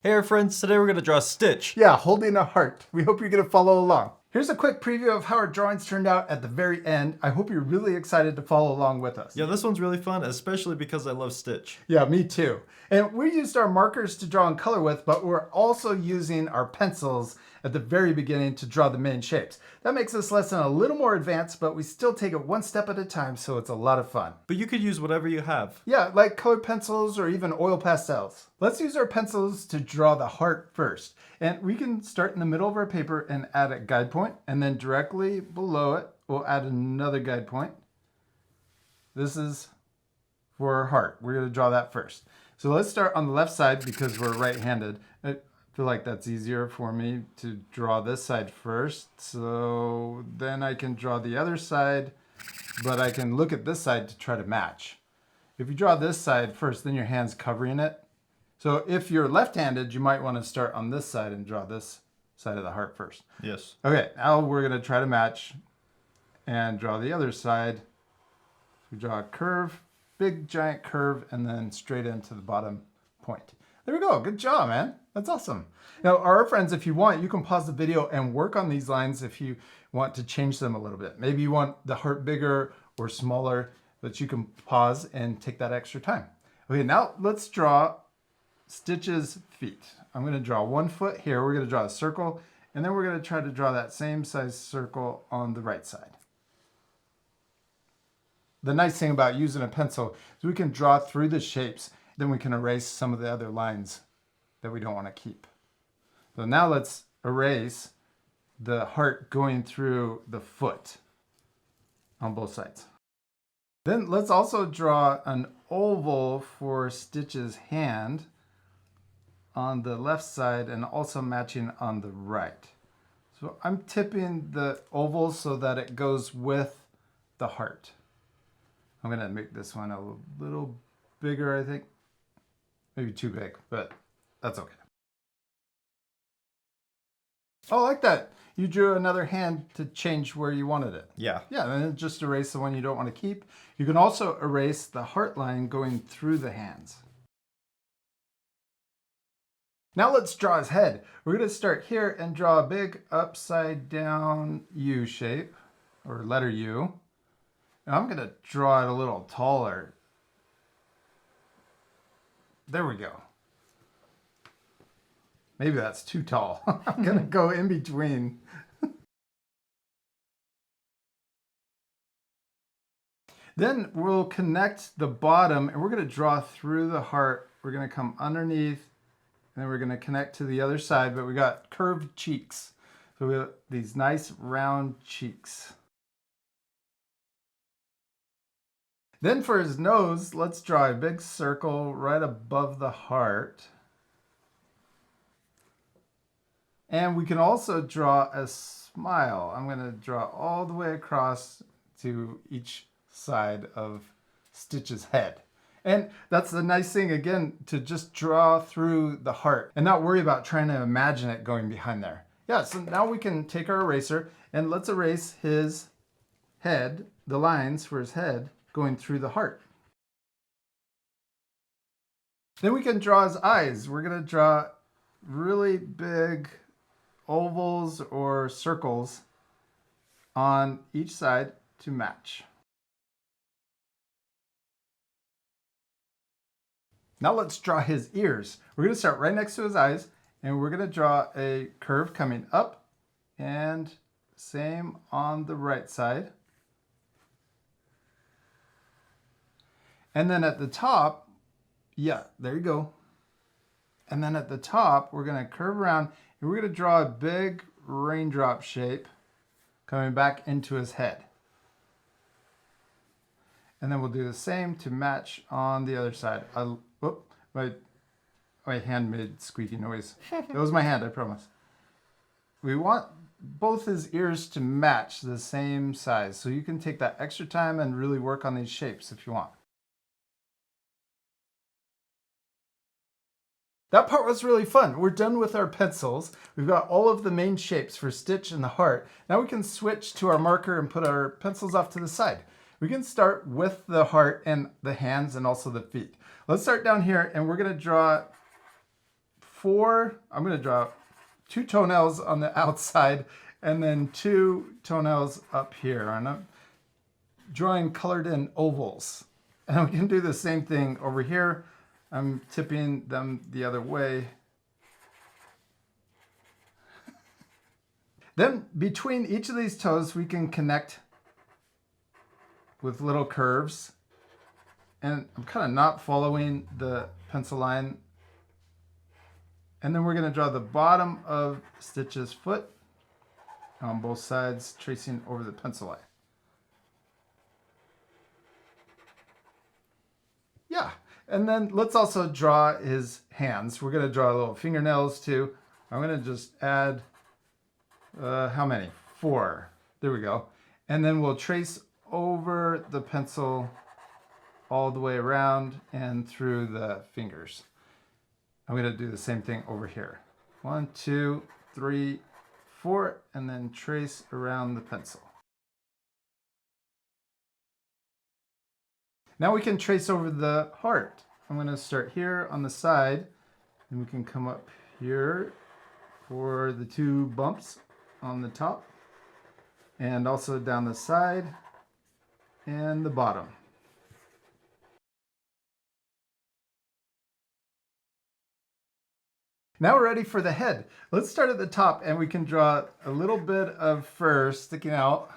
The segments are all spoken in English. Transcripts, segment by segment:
Hey our friends, today we're going to draw Stitch. Yeah, holding a heart. We hope you're going to follow along. Here's a quick preview of how our drawings turned out at the very end. I hope you're really excited to follow along with us. Yeah, this one's really fun, especially because I love Stitch. Yeah, me too. And we used our markers to draw in color with, but we're also using our pencils at the very beginning to draw the main shapes. That makes this lesson a little more advanced, but we still take it one step at a time, so it's a lot of fun. But you could use whatever you have. Yeah, like colored pencils or even oil pastels. Let's use our pencils to draw the heart first. And we can start in the middle of our paper and add a guide point, and then directly below it, we'll add another guide point. This is for our heart. We're going to draw that first. So let's start on the left side because we're right-handed. I feel like that's easier for me to draw this side first. So then I can draw the other side, but I can look at this side to try to match. If you draw this side first, then your hand's covering it. So if you're left-handed, you might want to start on this side and draw this side of the heart first. Yes. Okay, now we're going to try to match and draw the other side. We draw a curve, big giant curve, and then straight into the bottom point. There we go. Good job, man. That's awesome. Now, our friends, if you want, you can pause the video and work on these lines if you want to change them a little bit. Maybe you want the heart bigger or smaller, but you can pause and take that extra time. Okay, now let's draw Stitch's feet. I'm going to draw 1 foot here. We're going to draw a circle, and then we're going to try to draw that same size circle on the right side. The nice thing about using a pencil is we can draw through the shapes, then we can erase some of the other lines that we don't want to keep. So now let's erase the heart going through the foot on both sides. Then let's also draw an oval for Stitch's hand on the left side and also matching on the right. So I'm tipping the oval so that it goes with the heart. I'm going to make this one a little bigger, I think. Maybe too big, but that's okay. Oh, I like that. You drew another hand to change where you wanted it. Yeah. Yeah, and then just erase the one you don't want to keep. You can also erase the heart line going through the hands. Now let's draw his head. We're going to start here and draw a big upside down U shape, or letter U. And I'm going to draw it a little taller. There we go. Maybe that's too tall. I'm going to go in between. Then we'll connect the bottom and we're going to draw through the heart. We're going to come underneath and then we're going to connect to the other side, but we got curved cheeks. So we got these nice round cheeks. Then for his nose, let's draw a big circle right above the heart. And we can also draw a smile. I'm going to draw all the way across to each side of Stitch's head. And that's the nice thing, again, to just draw through the heart and not worry about trying to imagine it going behind there. Yeah, so now we can take our eraser and let's erase his head, the lines for his head going through the heart. Then we can draw his eyes. We're going to draw really big ovals or circles on each side to match. Now let's draw his ears. We're going to start right next to his eyes and we're going to draw a curve coming up and same on the right side. And then at the top, yeah, there you go. And then at the top, we're going to curve around and we're going to draw a big raindrop shape coming back into his head. And then we'll do the same to match on the other side. Whoop, my hand made squeaky noise. That was my hand, I promise. We want both his ears to match the same size. So you can take that extra time and really work on these shapes if you want. That part was really fun. We're done with our pencils. We've got all of the main shapes for Stitch and the heart. Now we can switch to our marker and put our pencils off to the side. We can start with the heart and the hands and also the feet. Let's start down here and we're going to draw I'm going to draw 2 toenails on the outside and then 2 toenails up here. And I'm drawing colored in ovals. And we can do the same thing over here. I'm tipping them the other way. Then between each of these toes, we can connect with little curves. And I'm kind of not following the pencil line. And then we're going to draw the bottom of Stitch's foot on both sides, tracing over the pencil line. Yeah, and then let's also draw his hands. We're going to draw little fingernails too. I'm going to just add, how many? 4. There we go. And then we'll trace over the pencil all the way around and through the fingers. I'm going to do the same thing over here. 1, 2, 3, 4, and then trace around the pencil. Now we can trace over the heart. I'm going to start here on the side, and we can come up here for the 2 bumps on the top, and also down the side and the bottom. Now we're ready for the head. Let's start at the top, and we can draw a little bit of fur sticking out.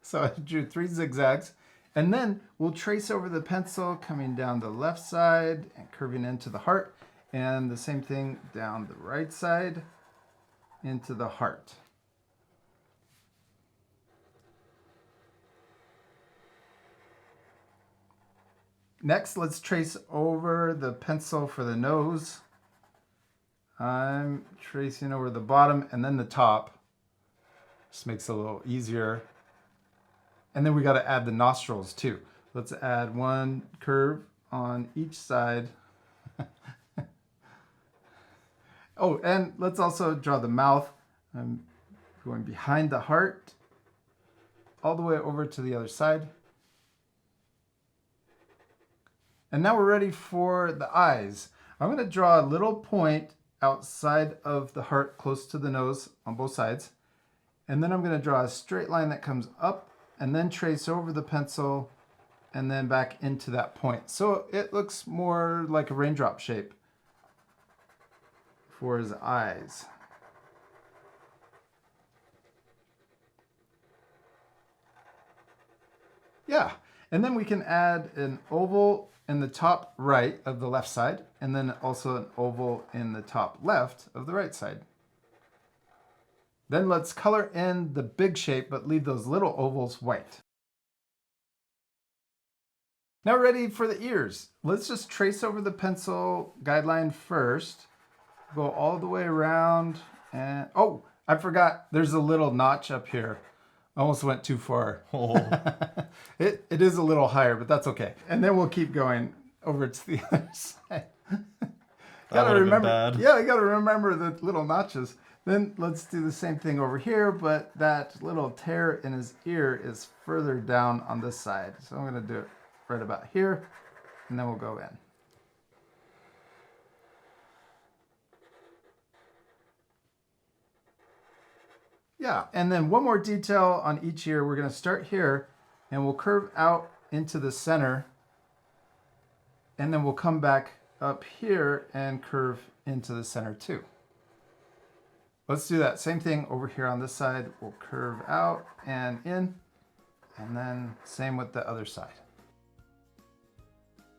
So I drew 3 zigzags. And then we'll trace over the pencil coming down the left side and curving into the heart. And the same thing down the right side into the heart. Next, let's trace over the pencil for the nose. I'm tracing over the bottom and then the top. Just makes it a little easier. And then we got to add the nostrils too. Let's add 1 curve on each side. Oh, and let's also draw the mouth. I'm going behind the heart, all the way over to the other side. And now we're ready for the eyes. I'm going to draw a little point outside of the heart close to the nose on both sides. And then I'm going to draw a straight line that comes up and then trace over the pencil and then back into that point. So it looks more like a raindrop shape for his eyes. Yeah, and then we can add an oval in the top right of the left side and then also an oval in the top left of the right side. Then let's color in the big shape, but leave those little ovals white. Now ready for the ears. Let's just trace over the pencil guideline first. Go all the way around and, oh, I forgot there's a little notch up here. Almost went too far. Oh. It is a little higher, but that's okay. And then we'll keep going over to the other side. Gotta remember, bad. yeah, I gotta remember the little notches. Then let's do the same thing over here, but that little tear in his ear is further down on this side. So I'm gonna do it right about here, and then we'll go in. Yeah, and then one more detail on each ear. We're gonna start here, and we'll curve out into the center, and then we'll come back up here and curve into the center too. Let's do that same thing over here on this side. We'll curve out and in, and then same with the other side.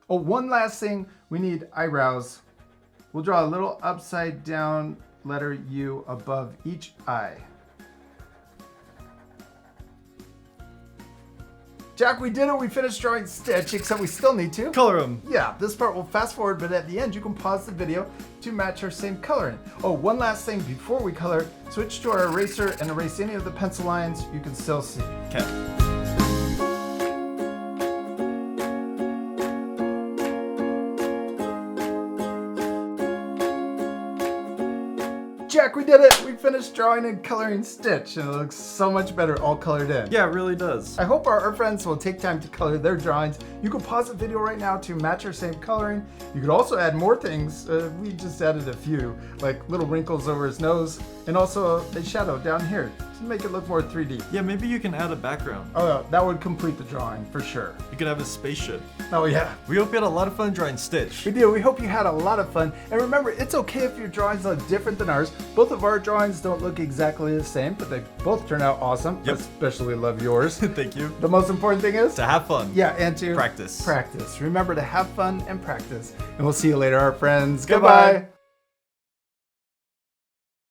Oh, one last thing, we need eyebrows. We'll draw a little upside down letter U above each eye. Jack, we did it. We finished drawing Stitch, except we still need to Color them. Yeah, this part will fast forward, but at the end you can pause the video to match our same coloring. Oh, one last thing before we color, switch to our eraser and erase any of the pencil lines you can still see. Okay. Jack, we did it! We finished drawing and coloring Stitch, and it looks so much better all colored in. Yeah, it really does. I hope our friends will take time to color their drawings. You can pause the video right now to match our same coloring. You could also add more things. We just added a few, like little wrinkles over his nose, and also a shadow down here to make it look more 3D. Yeah, maybe you can add a background. Oh, that would complete the drawing for sure. You could have a spaceship. Oh yeah. We hope you had a lot of fun drawing Stitch. We do. We hope you had a lot of fun. And remember, it's okay if your drawings look different than ours. Both of our drawings don't look exactly the same, but they both turn out awesome. Yep. Especially love yours. Thank you. The most important thing is To have fun. yeah, and to Practice. Practice. Remember to have fun and practice. And we'll see you later, our friends. Goodbye. Goodbye.